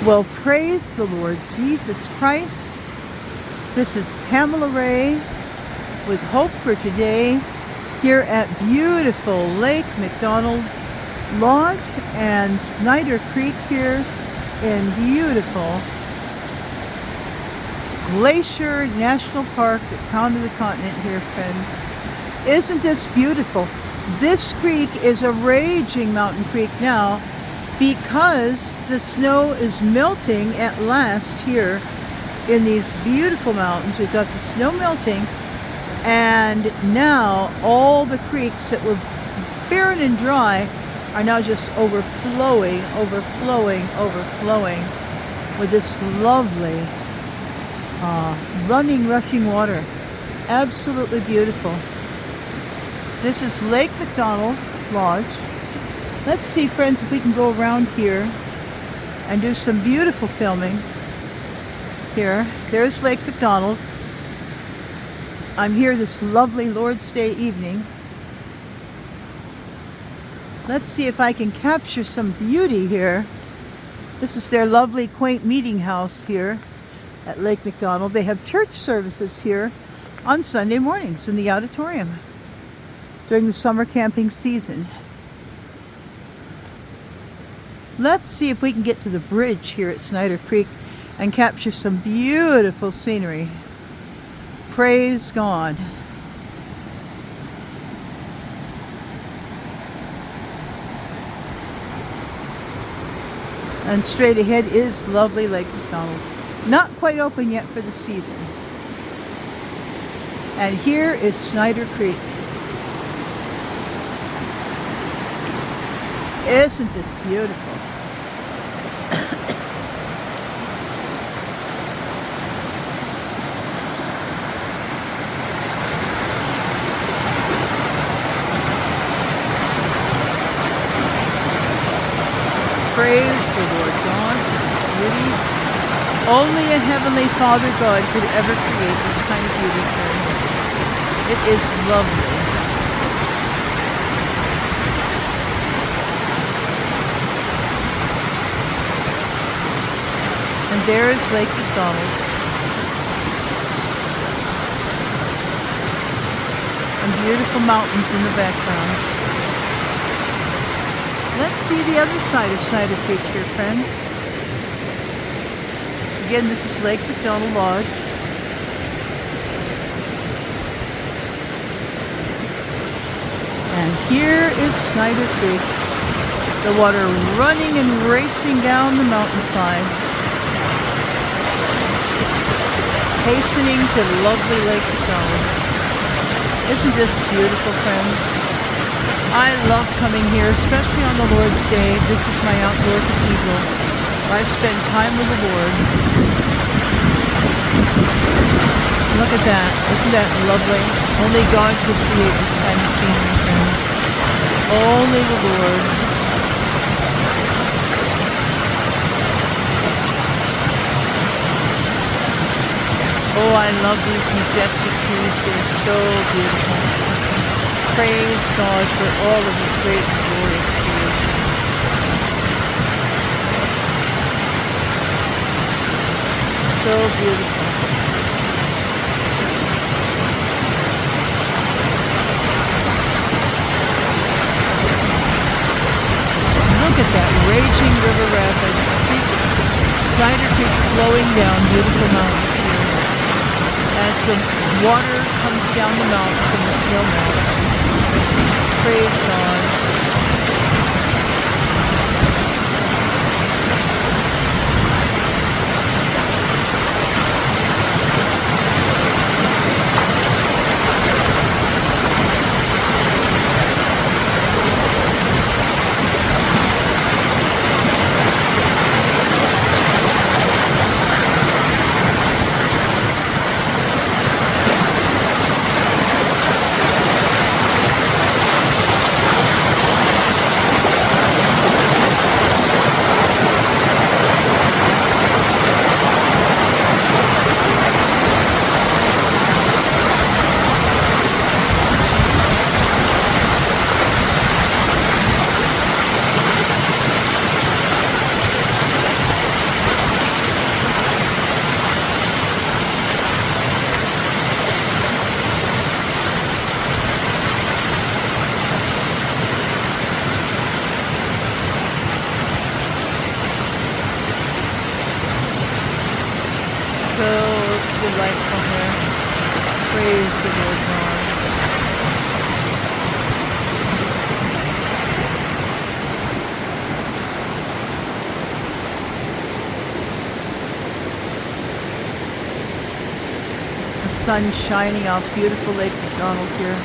Well, praise the Lord Jesus Christ. This is Pamela Ray with Hope for Today here at beautiful Lake McDonald Lodge and Snyder Creek here in beautiful Glacier National Park, the crown of the continent here, friends. Isn't this beautiful? This creek is a raging mountain creek now because the snow is melting at last here in these beautiful mountains. We've got the snow melting, and now all the creeks that were barren and dry are now just overflowing with this lovely rushing water. Absolutely beautiful. This is Lake McDonald Lodge. Let's see, friends, if we can go around here and do some beautiful filming. Here, there's Lake McDonald. I'm here this lovely Lord's Day evening. Let's see if I can capture some beauty here. This is their lovely, quaint meeting house here at Lake McDonald. They have church services here on Sunday mornings in the auditorium during the summer camping season. Let's see if we can get to the bridge here at Snyder Creek and capture some beautiful scenery. Praise God. And straight ahead is lovely Lake McDonald. Not quite open yet for the season. And here is Snyder Creek. Isn't this beautiful? Praise the Lord God for this beauty. Only a Heavenly Father God could ever create this kind of beauty for us. It is lovely. And there is Lake McDonald. And beautiful mountains in the background. Let's see the other side of Snyder Creek here, friends. Again, this is Lake McDonald Lodge. And here is Snyder Creek. The water running and racing down the mountainside. Hastening to lovely Lake McDonald. Isn't this beautiful, friends? I love coming here, especially on the Lord's Day. This is my outdoor cathedral, where I spend time with the Lord. Look at that. Isn't that lovely? Only God could create this kind of scenery, friends. Only the Lord. Oh, I love these majestic trees here. So beautiful. Praise God for all of His great and glorious creation. So beautiful. Look at that raging river rapids. Snyder Creek flowing down beautiful mountains here as the water comes down the mountain from the snow mountain. Praise God. delightful here. Praise the Lord God. The sun shining off beautiful Lake McDonald here.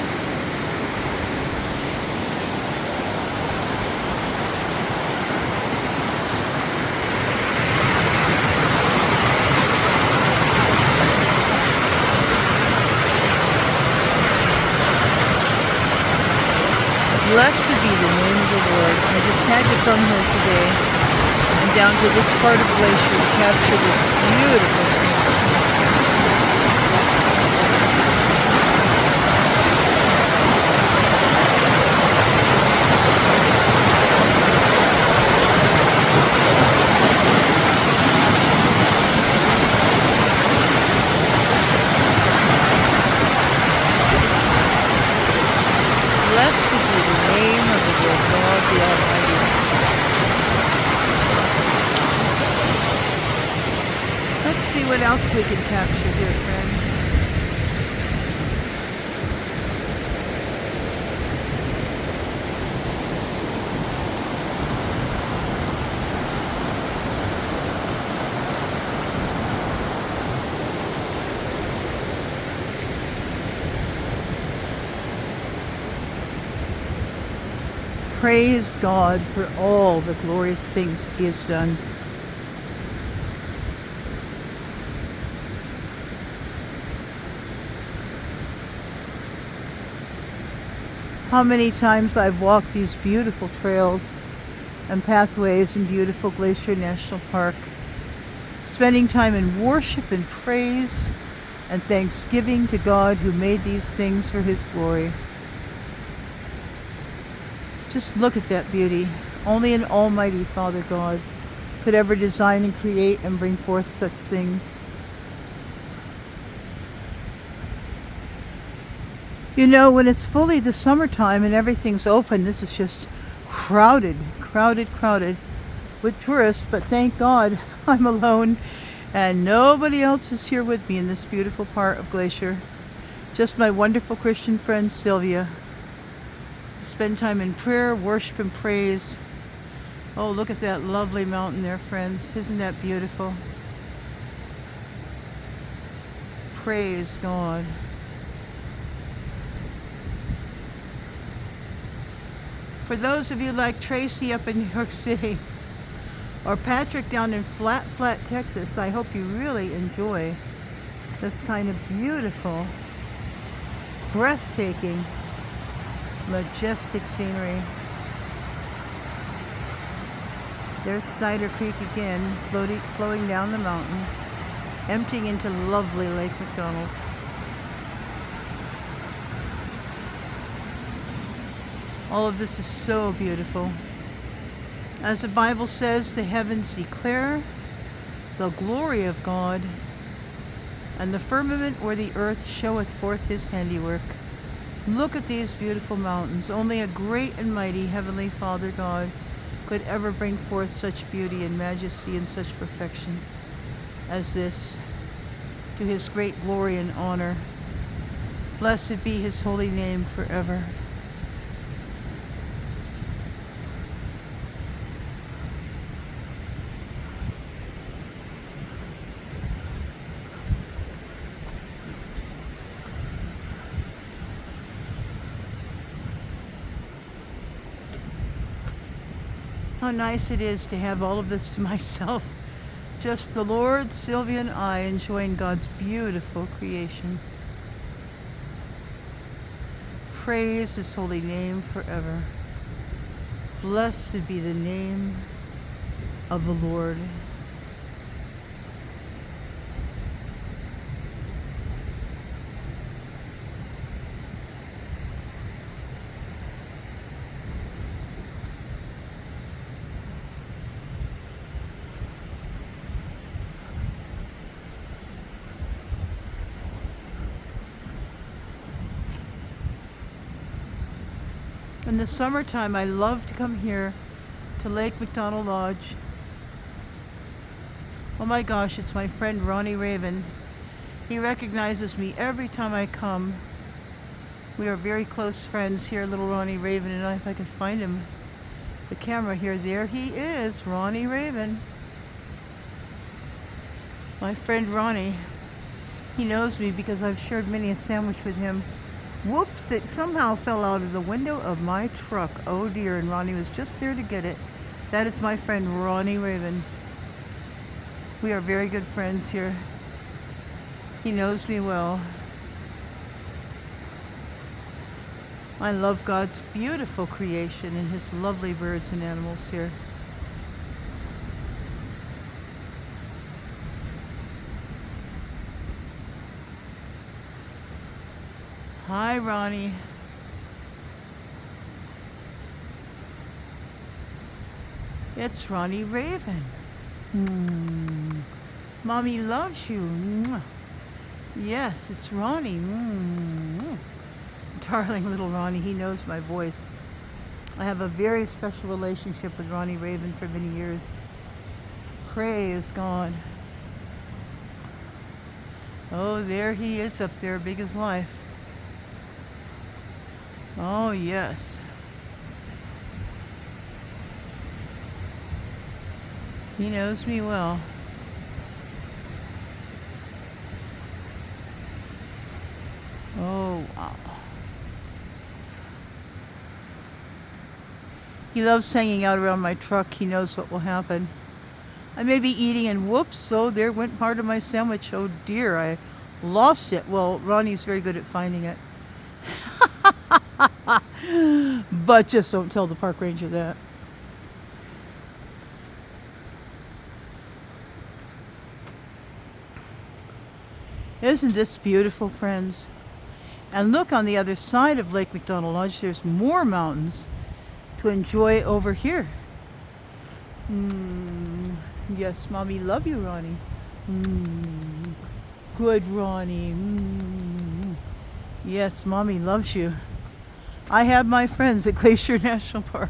Blessed be the name of the Lord. I just had to come here today and down to this part of Glacier to capture this beautiful scene. Blessed be the name of the Lord God the Almighty. Let's see what else we can capture here, friends. Praise God for all the glorious things He has done. How many times I've walked these beautiful trails and pathways in beautiful Glacier National Park, spending time in worship and praise and thanksgiving to God who made these things for His glory. Just look at that beauty. Only an almighty Father God could ever design and create and bring forth such things. You know, when it's fully the summertime and everything's open, this is just crowded with tourists, but thank God I'm alone and nobody else is here with me in this beautiful part of Glacier. Just my wonderful Christian friend Sylvia. Spend time in prayer, worship, and praise. Oh, look at that lovely mountain there, friends. Isn't that beautiful? Praise God. For those of you like Tracy up in New York City, or Patrick down in Flat, Texas, I hope you really enjoy this kind of beautiful, breathtaking, majestic scenery. There's Snyder Creek again, flowing down the mountain, emptying into lovely Lake McDonald. All of this is so beautiful. As the Bible says, the heavens declare the glory of God, and the firmament or the earth showeth forth His handiwork. Look at these beautiful mountains. Only a great and mighty Heavenly Father God could ever bring forth such beauty and majesty and such perfection as this, to His great glory and honor. Blessed be His holy name forever. How nice it is to have all of this to myself. Just the Lord, Sylvia, and I enjoying God's beautiful creation. Praise His holy name forever. Blessed be the name of the Lord. In the summertime, I love to come here to Lake McDonald Lodge. Oh my gosh, it's my friend Ronnie Raven. He recognizes me every time I come. We are very close friends here, little Ronnie Raven and I. If I can find him, the camera here. There he is, Ronnie Raven. My friend Ronnie. He knows me because I've shared many a sandwich with him. Whoops, it somehow fell out of the window of my truck. Oh dear, and Ronnie was just there to get it. That is my friend Ronnie Raven. We are very good friends here. He knows me well. I love God's beautiful creation and his lovely birds and animals here. Hi, Ronnie. It's Ronnie Raven. Mommy loves you. Yes, it's Ronnie. Darling little Ronnie, he knows my voice. I have a very special relationship with Ronnie Raven for many years. Praise God. Oh, there he is up there, big as life. Oh, yes. He knows me well. Oh, wow. He loves hanging out around my truck. He knows what will happen. I may be eating and whoops, oh, there went part of my sandwich. Oh dear, I lost it. Well, Ronnie's very good at finding it. But just don't tell the park ranger that. Isn't this beautiful, friends? And look on the other side of Lake McDonald Lodge, there's more mountains to enjoy over here. Yes, Mommy, love you, Ronnie. Good, Ronnie. Yes, Mommy loves you. I have my friends at Glacier National Park.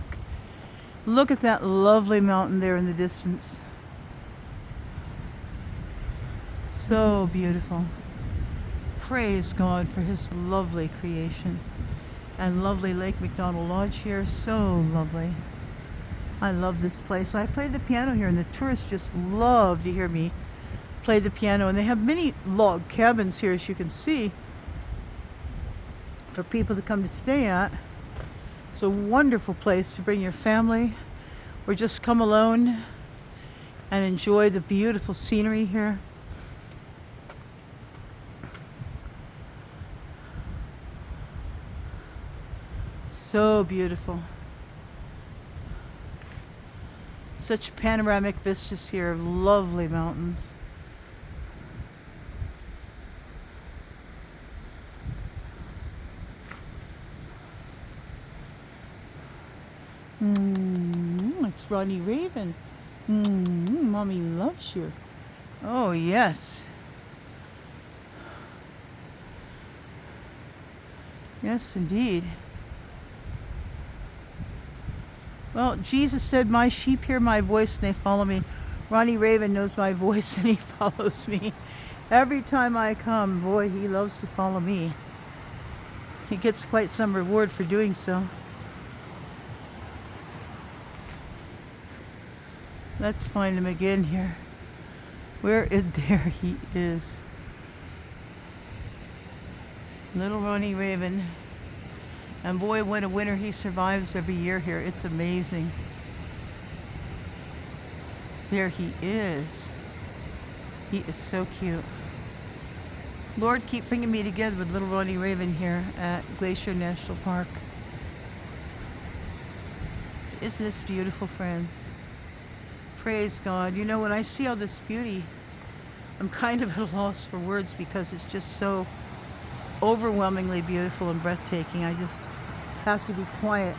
Look at that lovely mountain there in the distance. So beautiful. Praise God for his lovely creation. And lovely Lake McDonald Lodge here, so lovely. I love this place. I play the piano here and the tourists just love to hear me play the piano. And they have many log cabins here, as you can see, for people to come to stay at. It's a wonderful place to bring your family or just come alone and enjoy the beautiful scenery here. So beautiful. Such panoramic vistas here of lovely mountains. It's Ronnie Raven. Mommy loves you. Oh, yes. Yes, indeed. Well, Jesus said, my sheep hear my voice and they follow me. Ronnie Raven knows my voice and he follows me. Every time I come, boy, he loves to follow me. He gets quite some reward for doing so. Let's find him again here. Where is there he is? Little Ronnie Raven. And boy, what a winter he survives every year here. It's amazing. There he is. He is so cute. Lord, keep bringing me together with little Ronnie Raven here at Glacier National Park. Isn't this beautiful, friends? Praise God. You know, when I see all this beauty, I'm kind of at a loss for words because it's just so overwhelmingly beautiful and breathtaking. I just have to be quiet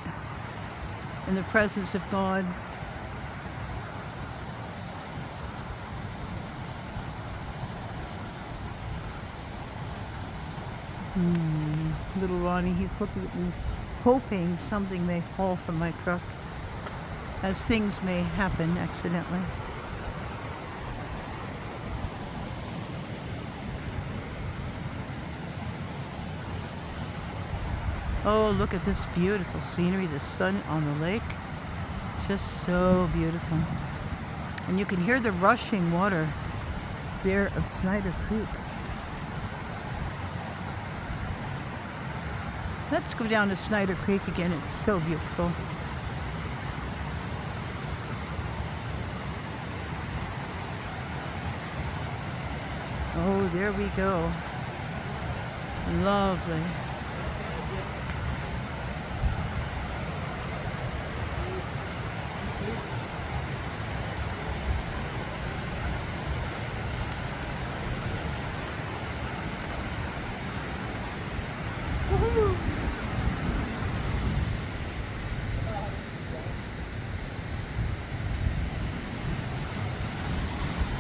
in the presence of God. Little Ronnie, he's looking at me, hoping something may fall from my truck, as things may happen accidentally. Oh, look at this beautiful scenery, the sun on the lake. Just so beautiful. And you can hear the rushing water there of Snyder Creek. Let's go down to Snyder Creek again. It's so beautiful. Oh, there we go. Lovely.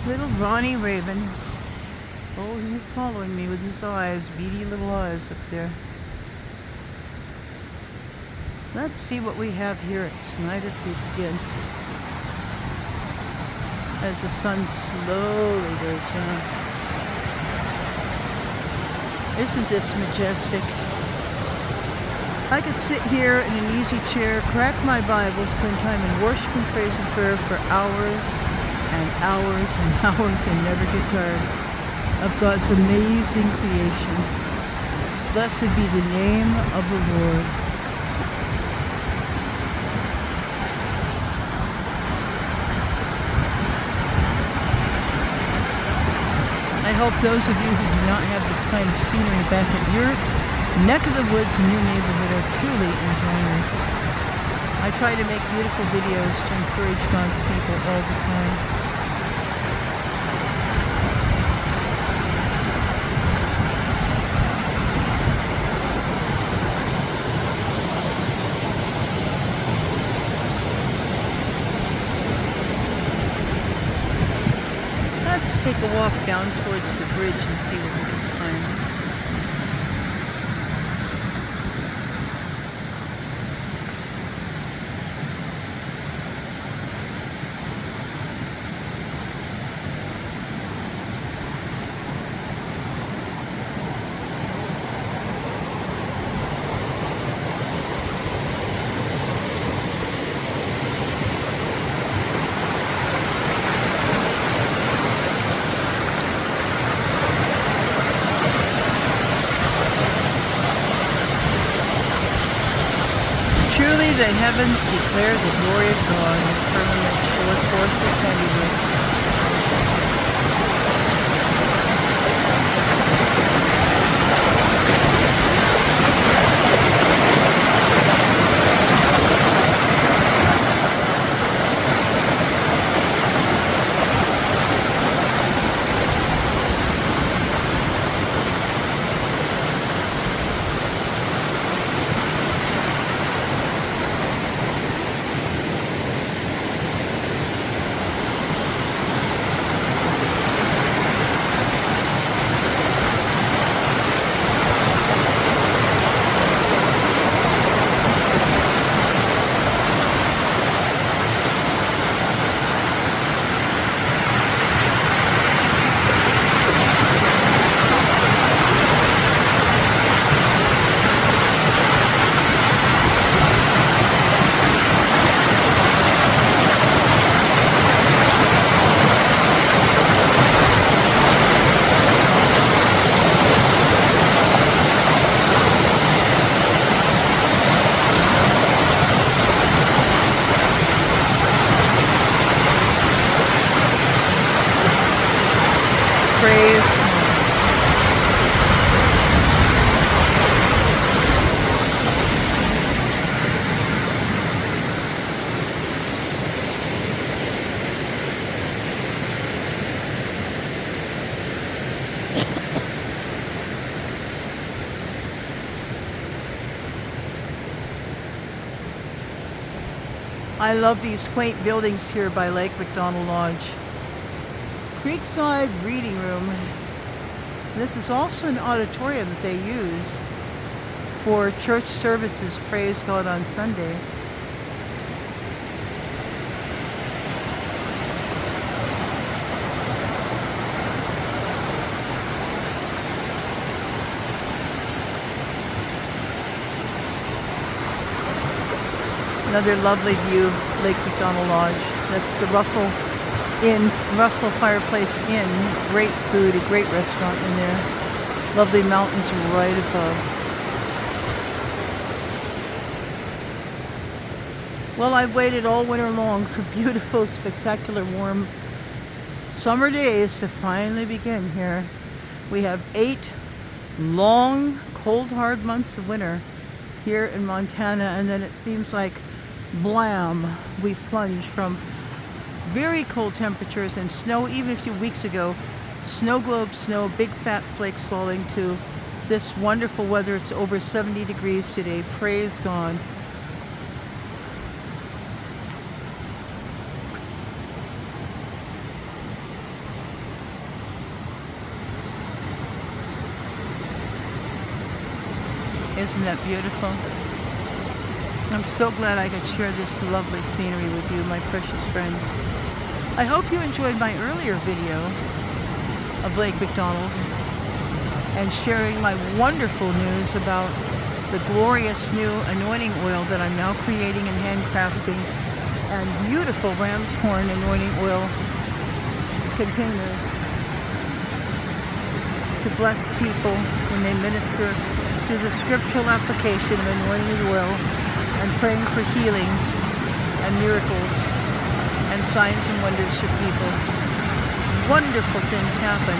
Little Ronnie Raven. Oh, he's following me with his eyes, beady little eyes up there. Let's see what we have here at Snyder Creek again. As the sun slowly goes down. Isn't this majestic? I could sit here in an easy chair, crack my Bible, spend time in worship and praise and prayer for hours and hours and hours and never get tired of God's amazing creation. Blessed be the name of the Lord. I hope those of you who do not have this kind of scenery back at your neck of the woods in your neighborhood are truly enjoying this. I try to make beautiful videos to encourage God's people all the time. Let's take a walk down towards the bridge and see what we can find. Truly the heavens declare the glory of God, and the firmament showeth forth his handiwork. Praise. I love these quaint buildings here by Lake McDonald Lodge. Creekside Reading Room. This is also an auditorium that they use for church services, praise God, on Sunday. Another lovely view of Lake McDonald Lodge. That's the Russell Fireplace Inn. Great food, a great restaurant in there. Lovely mountains right above. Well, I've waited all winter long for beautiful, spectacular, warm summer days to finally begin here. We have 8 long, cold, hard months of winter here in Montana, and then it seems like blam, we plunge from very cold temperatures and snow even a few weeks ago, snow globe snow, big fat flakes falling, to this wonderful weather. It's over 70 degrees today. Praise God. Isn't that beautiful? I'm so glad I could share this lovely scenery with you, my precious friends. I hope you enjoyed my earlier video of Lake McDonald and sharing my wonderful news about the glorious new anointing oil that I'm now creating and handcrafting, and beautiful ram's horn anointing oil containers to bless people when they minister through the scriptural application of anointing with oil and praying for healing and miracles and signs and wonders for people. Wonderful things happen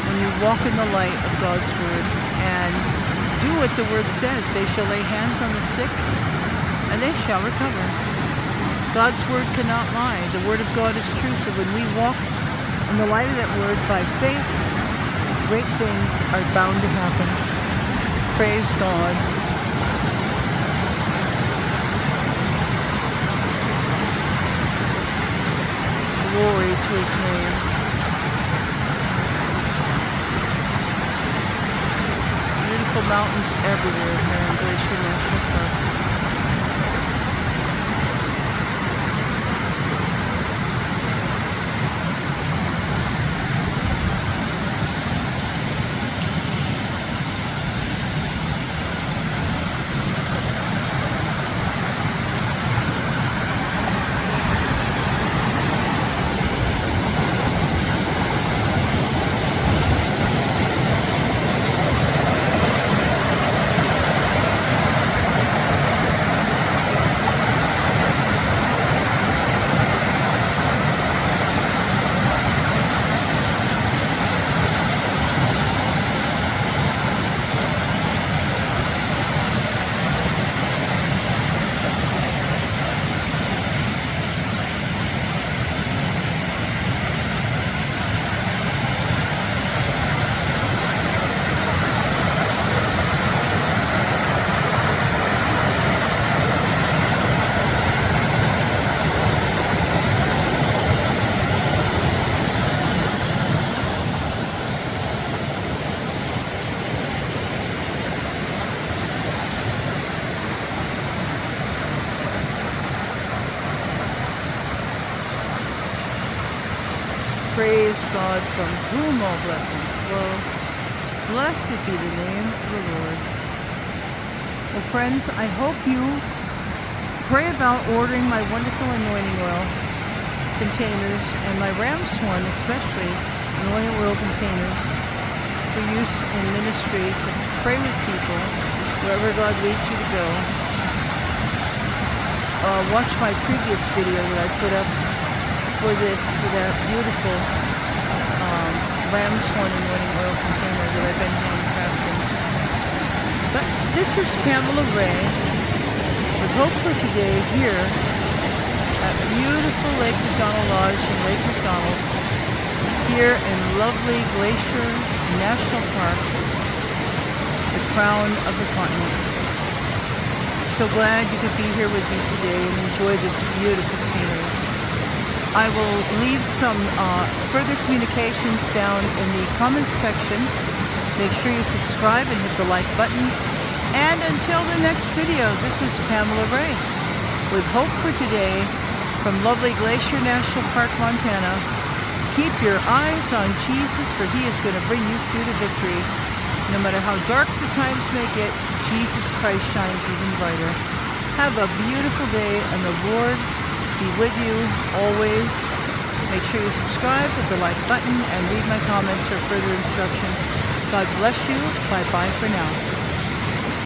when you walk in the light of God's Word and do what the Word says. They shall lay hands on the sick and they shall recover. God's Word cannot lie. The Word of God is truth. And when we walk in the light of that Word by faith, great things are bound to happen. Praise God. Glory to His name. Beautiful mountains everywhere here in Glacier National Park. Praise God, from whom all blessings flow. Blessed be the name of the Lord. Well, friends, I hope you pray about ordering my wonderful anointing oil containers and my ram's horn, especially anointing oil containers for use in ministry to pray with people wherever God leads you to go. Watch my previous video that I put up for that beautiful ram's horn anointing oil container that I've been handcrafting. But this is Pamela Ray with Hope for Today here at beautiful Lake McDonald Lodge in Lake McDonald, here in lovely Glacier National Park, the crown of the continent. So glad you could be here with me today and enjoy this beautiful scenery. I will leave some further communications down in the comments section. Make sure you subscribe and hit the like button. And until the next video, this is Pamela Ray with Hope for Today from lovely Glacier National Park, Montana. Keep your eyes on Jesus, for He is going to bring you through to victory. No matter how dark the times may get, Jesus Christ shines even brighter. Have a beautiful day, and the Lord be with you always. Make sure you subscribe, hit the like button, and read my comments for further instructions. God bless you. Bye-bye for now.